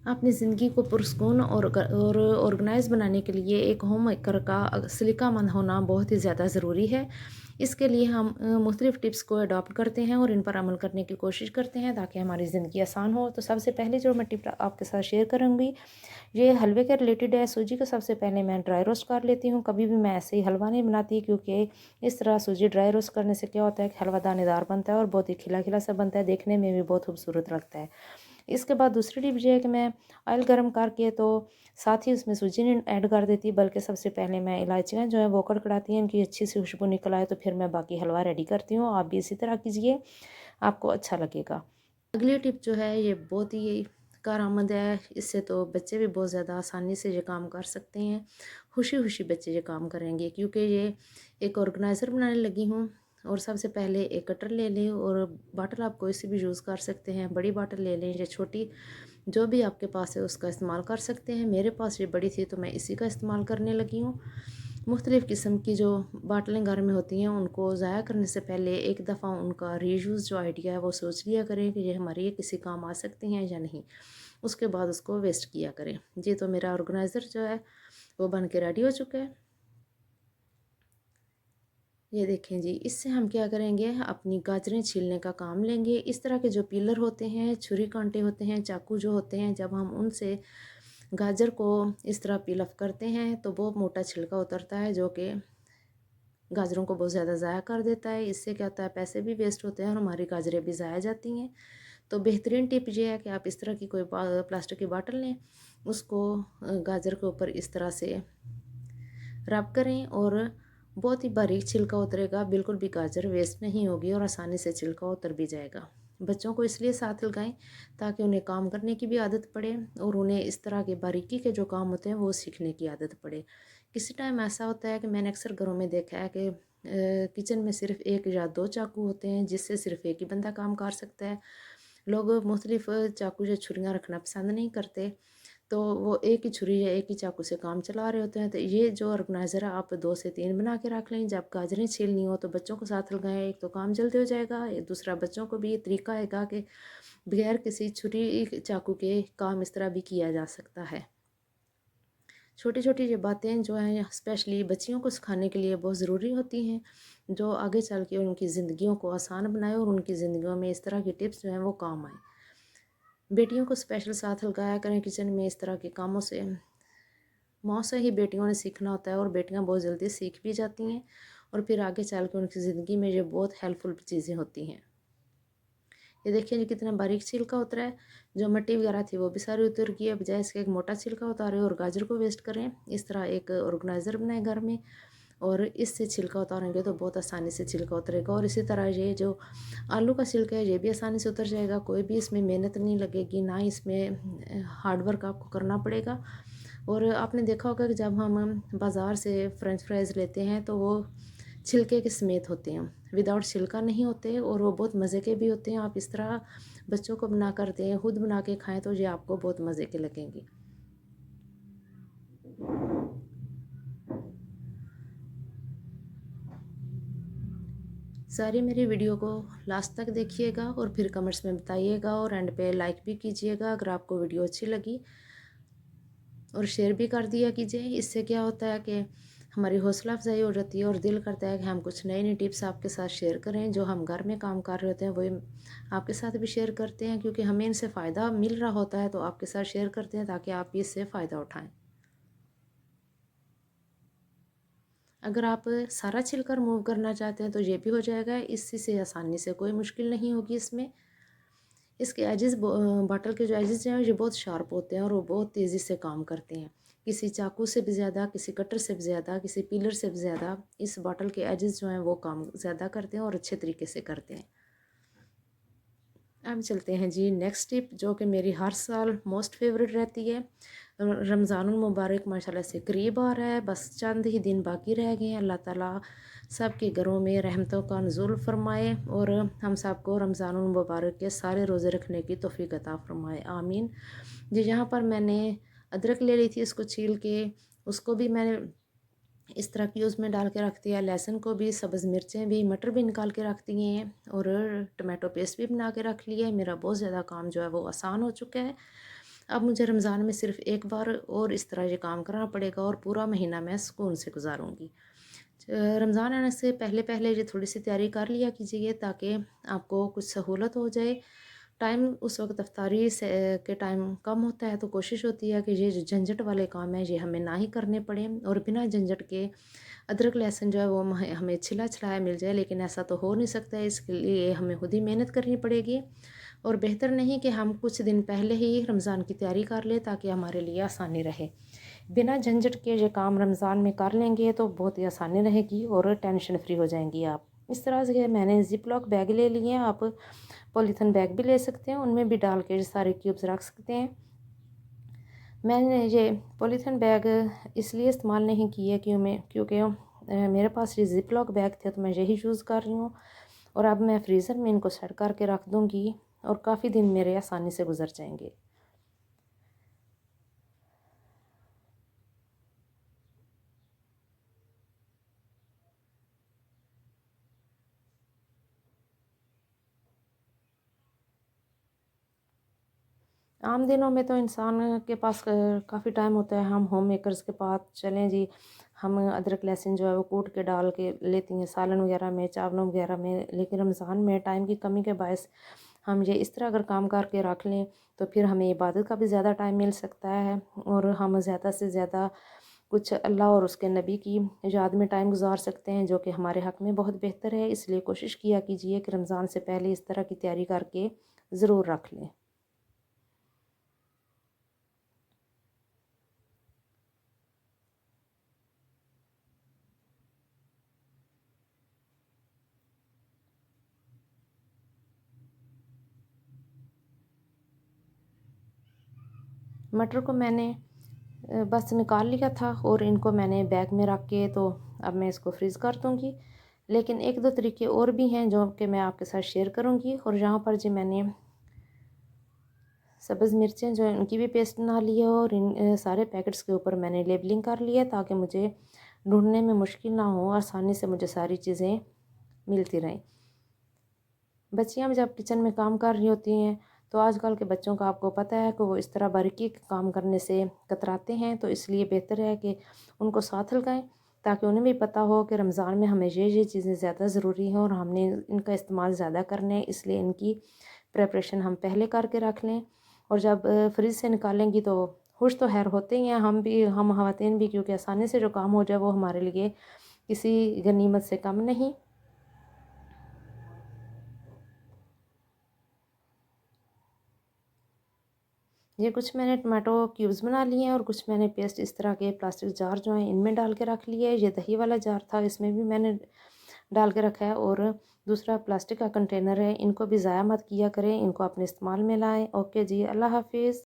अपनी ज़िंदगी को पुरस्कून और ऑर्गेनाइज़ बनाने के लिए एक होम मेकर का सलीकामंद होना बहुत ही ज़्यादा ज़रूरी है। इसके लिए हम मुख्तलिफ़ टिप्स को अडॉप्ट करते हैं और इन पर अमल करने की कोशिश करते हैं ताकि हमारी ज़िंदगी आसान हो। तो सबसे पहले जो मैं टिप आपके साथ शेयर करूँगी, ये हलवे के रिलेटेड है। सूजी को सबसे पहले मैं ड्राई रोस्ट कर लेती हूँ। कभी भी मैं ऐसे ही हलवा नहीं बनाती, क्योंकि इस तरह सूजी ड्राई रोस्ट करने से क्या होता है कि हलवा दानेदार बनता है और बहुत ही खिला-खिला सा बनता है, देखने में भी बहुत खूबसूरत लगता है। इसके बाद दूसरी टिप ये है कि मैं ऑयल गर्म करके तो साथ ही उसमें सूजी नहीं ऐड कर देती, बल्कि सबसे पहले मैं इलायचियाँ जो हैं वो कड़कड़ाती हैं, इनकी अच्छी सी खुशबू निकल आए तो फिर मैं बाकी हलवा रेडी करती हूँ। आप भी इसी तरह कीजिए, आपको अच्छा लगेगा। अगली टिप जो है ये बहुत ही कारआमद है। इससे तो बच्चे भी बहुत ज़्यादा आसानी से ये काम कर सकते हैं। खुशी-खुशी बच्चे ये काम करेंगे, क्योंकि ये एक ऑर्गेनाइज़र बनाने लगी हूँ। और सबसे पहले एक कटर ले लें और बॉटल आप कोई सी भी यूज़ कर सकते हैं। बड़ी बॉटल ले लें या छोटी, जो भी आपके पास है उसका इस्तेमाल कर सकते हैं। मेरे पास ये बड़ी थी तो मैं इसी का इस्तेमाल करने लगी हूँ। मुख्तलिफ़ किस्म की जो बाटलें घर में होती हैं उनको ज़ाया करने से पहले एक दफ़ा उनका रीयूज़ जो आइडिया है वो सोच लिया करें कि ये हमारे किसी काम आ सकती हैं या नहीं। उसके बाद उसको वेस्ट किया करें। जी, तो मेरा ऑर्गेनाइज़र जो है वो बन के रेडी हो चुका है। ये देखें जी, इससे हम क्या करेंगे, अपनी गाजरें छीलने का काम लेंगे। इस तरह के जो पीलर होते हैं, छुरी कांटे होते हैं, चाकू जो होते हैं, जब हम उनसे गाजर को इस तरह पील ऑफ करते हैं तो वो मोटा छिलका उतरता है, जो कि गाजरों को बहुत ज़्यादा ज़ाया कर देता है। इससे क्या होता है, पैसे भी वेस्ट होते हैं और हमारी गाजरें भी ज़ाया जाती हैं। तो बेहतरीन टिप ये है कि आप इस तरह की कोई प्लास्टिक की बाटल लें, उसको गाजर के ऊपर इस तरह से रब करें और बहुत ही बारीक छिलका उतरेगा। बिल्कुल भी गाजर वेस्ट नहीं होगी और आसानी से छिलका उतर भी जाएगा। बच्चों को इसलिए साथ लगाएं ताकि उन्हें काम करने की भी आदत पड़े और उन्हें इस तरह के बारीकी के जो काम होते हैं वो सीखने की आदत पड़े। किसी टाइम ऐसा होता है कि मैंने अक्सर घरों में देखा है कि किचन में सिर्फ एक या दो चाकू होते हैं, जिससे सिर्फ एक ही बंदा काम कर सकता है। लोग मुख्तलिफ चाकू या छुरियाँ रखना पसंद नहीं करते, तो वो एक ही छुरी या एक ही चाकू से काम चला रहे होते हैं। तो ये जो ऑर्गेनाइज़र है आप 2 से 3 बना के रख लें। जब गाजरें छीलनी हो तो बच्चों को साथ लगाएं, एक तो काम जल्दी हो जाएगा, एक दूसरा बच्चों को भी ये तरीका आएगा कि बगैर किसी छुरी चाकू के काम इस तरह भी किया जा सकता है। छोटी छोटी ये बातें जो हैं स्पेशली बच्चियों को सिखाने के लिए बहुत ज़रूरी होती हैं, जो आगे चल के उनकी ज़िंदगियों को आसान बनाए और उनकी ज़िंदगियों में इस तरह की टिप्स जो हैं वो काम आए। बेटियों को स्पेशल साथ लगाया करें किचन में इस तरह के कामों से। माँ से ही बेटियों ने सीखना होता है और बेटियां बहुत जल्दी सीख भी जाती हैं और फिर आगे चल के उनकी ज़िंदगी में ये बहुत हेल्पफुल चीज़ें होती हैं। ये देखिए जी, कितना बारीक छिलका उतरा है। जो मिट्टी वगैरह थी वो भी सारी उतर गई है। बजाय इसके एक मोटा छिलका उतारें और गाजर को वेस्ट करें, इस तरह एक ऑर्गेनाइज़र बनाएं घर में और इससे छिलका उतारेंगे तो बहुत आसानी से छिलका उतरेगा। और इसी तरह ये जो आलू का छिलका है ये भी आसानी से उतर जाएगा। कोई भी इसमें मेहनत नहीं लगेगी, ना इसमें हार्ड वर्क आपको करना पड़ेगा। और आपने देखा होगा कि जब हम बाज़ार से फ्रेंच फ्राइज़ लेते हैं तो वो छिलके के समेत होते हैं, विदाउट छिलका नहीं होते और वो बहुत मज़े के भी होते हैं। आप इस तरह बच्चों को बना कर दें, खुद बना के खाएं तो ये आपको बहुत मज़े के लगेंगे। सारी मेरी वीडियो को लास्ट तक देखिएगा और फिर कमेंट्स में बताइएगा और एंड पे लाइक भी कीजिएगा अगर आपको वीडियो अच्छी लगी, और शेयर भी कर दिया कीजिए। इससे क्या होता है कि हमारी हौसला अफजाई हो जाती है और दिल करता है कि हम कुछ नई नई टिप्स आपके साथ शेयर करें। जो हम घर में काम कर रहे होते हैं वही आपके साथ भी शेयर करते हैं, क्योंकि हमें इनसे फ़ायदा मिल रहा होता है तो आपके साथ शेयर करते हैं ताकि आप भी इससे फ़ायदा उठाएं। अगर आप सारा छिलका रिमूव करना चाहते हैं तो ये भी हो जाएगा, इसी से आसानी से, कोई मुश्किल नहीं होगी इसमें। इसके एजेस बॉटल के जो एजेस हैं ये बहुत शार्प होते हैं और वो बहुत तेज़ी से काम करते हैं। किसी चाकू से भी ज़्यादा, किसी कटर से भी ज़्यादा, किसी पीलर से भी ज़्यादा इस बॉटल के एजेस जो हैं वो काम ज़्यादा करते हैं और अच्छे तरीके से करते हैं। अब चलते हैं जी नेक्स्ट टिप, जो कि मेरी हर साल मोस्ट फेवरेट रहती है। रमज़ानुल मुबारक माशाल्लाह से करीब आ रहा है, बस चंद ही दिन बाकी रह गए हैं। अल्लाह ताला सब के घरों में रहमतों का नुज़ुल फरमाए और हम सबको रमज़ानुल मुबारक के सारे रोज़े रखने की तौफ़ीक अता फरमाए, आमीन। जी, यहाँ पर मैंने अदरक ले ली थी, इसको छील के उसको भी मैंने इस तरह की उसमें डाल के रख दिया। लहसुन को भी, सब्ज़ मिर्चें भी, मटर भी निकाल के रख दिए हैं और टमाटो पेस्ट भी बना के रख लिया है। मेरा बहुत ज़्यादा काम जो है वो आसान हो चुका है। اب مجھے رمضان میں صرف ایک بار اور اس طرح یہ کام کرنا پڑے گا اور پورا مہینہ میں سکون سے گزاروں گی۔ رمضان آنے سے پہلے پہلے یہ تھوڑی سی تیاری کر لیا کیجیے تاکہ آپ کو کچھ سہولت ہو جائے۔ ٹائم اس وقت افطاری سے کے ٹائم کم ہوتا ہے، تو کوشش ہوتی ہے کہ یہ جو جھنجھٹ والے کام ہیں یہ ہمیں نہ ہی کرنے پڑیں، اور بنا جھنجھٹ کے ادرک لہسن جو ہے وہ ہمیں چھلا چھلایا مل جائے، لیکن ایسا تو ہو نہیں سکتا ہے۔ اس کے لیے ہمیں خود ہی محنت کرنی پڑے گی، اور بہتر نہیں کہ ہم کچھ دن پہلے ہی رمضان کی تیاری کر لیں تاکہ ہمارے لیے آسانی رہے۔ بنا جھنجھٹ کے یہ کام رمضان میں کر لیں گے تو بہت ہی آسانی رہے گی اور ٹینشن فری ہو جائیں گی آپ۔ اس طرح سے میں نے زپ لاک بیگ لے لیے ہیں، آپ پولیتھین بیگ بھی لے سکتے ہیں، ان میں بھی ڈال کے سارے کیوبز رکھ سکتے ہیں۔ میں نے یہ پولیتھین بیگ اس لیے استعمال نہیں کیے کیونکہ میرے پاس یہ زپ لاک بیگ تھے تو میں یہی یوز کر رہی ہوں، اور اب میں فریزر میں ان کو سیٹ کر کے رکھ دوں گی اور کافی دن میرے آسانی سے گزر جائیں گے۔ عام دنوں میں تو انسان کے پاس کافی ٹائم ہوتا ہے، ہم ہوم میکرز کے پاس چلیں جی، ہم ادرک لہسن جو ہے وہ کوٹ کے ڈال کے لیتی ہیں سالن وغیرہ میں، چاولوں وغیرہ میں، لیکن رمضان میں ٹائم کی کمی کے باعث ہم یہ اس طرح اگر کام کر کے رکھ لیں تو پھر ہمیں عبادت کا بھی زیادہ ٹائم مل سکتا ہے، اور ہم زیادہ سے زیادہ کچھ اللہ اور اس کے نبی کی یاد میں ٹائم گزار سکتے ہیں، جو کہ ہمارے حق میں بہت بہتر ہے۔ اس لیے کوشش کیا کیجیے کہ رمضان سے پہلے اس طرح کی تیاری کر کے ضرور رکھ لیں۔ مٹر کو میں نے بس نکال لیا تھا، اور ان کو میں نے بیگ میں رکھ کے تو اب میں اس کو فریز کر دوں گی، لیکن ایک دو طریقے اور بھی ہیں جو کہ میں آپ کے ساتھ شیئر کروں گی۔ اور یہاں پر جی میں نے سبز مرچیں جو ہیں ان کی بھی پیسٹ بنا لی ہے، اور ان سارے پیکٹس کے اوپر میں نے لیبلنگ کر لی ہے تاکہ مجھے ڈھونڈنے میں مشکل نہ ہو، آسانی سے مجھے ساری چیزیں ملتی رہیں۔ بچیاں جب کچن میں کام کر رہی ہوتی ہیں تو آج کل کے بچوں کا آپ کو پتہ ہے کہ وہ اس طرح باریکی کام کرنے سے کتراتے ہیں، تو اس لیے بہتر ہے کہ ان کو ساتھ لگائیں تاکہ انہیں بھی پتہ ہو کہ رمضان میں ہمیں یہ چیزیں زیادہ ضروری ہیں اور ہم نے ان کا استعمال زیادہ کرنا ہے، اس لیے ان کی پریپریشن ہم پہلے کر کے رکھ لیں، اور جب فریج سے نکالیں گی تو خوش تو خیر ہوتے ہی ہیں ہم خواتین بھی، کیونکہ آسانی سے جو کام ہو جائے وہ ہمارے لیے کسی غنیمت سے کم نہیں۔ یہ کچھ میں نے ٹماٹو کیوبز بنا لیے ہیں، اور کچھ میں نے پیسٹ اس طرح کے پلاسٹک جار جو ہیں ان میں ڈال کے رکھ لیے ہے۔ یہ دہی والا جار تھا، اس میں بھی میں نے ڈال کے رکھا ہے، اور دوسرا پلاسٹک کا کنٹینر ہے، ان کو بھی ضائع مت کیا کریں، ان کو اپنے استعمال میں لائیں۔ اوکے جی، اللہ حافظ۔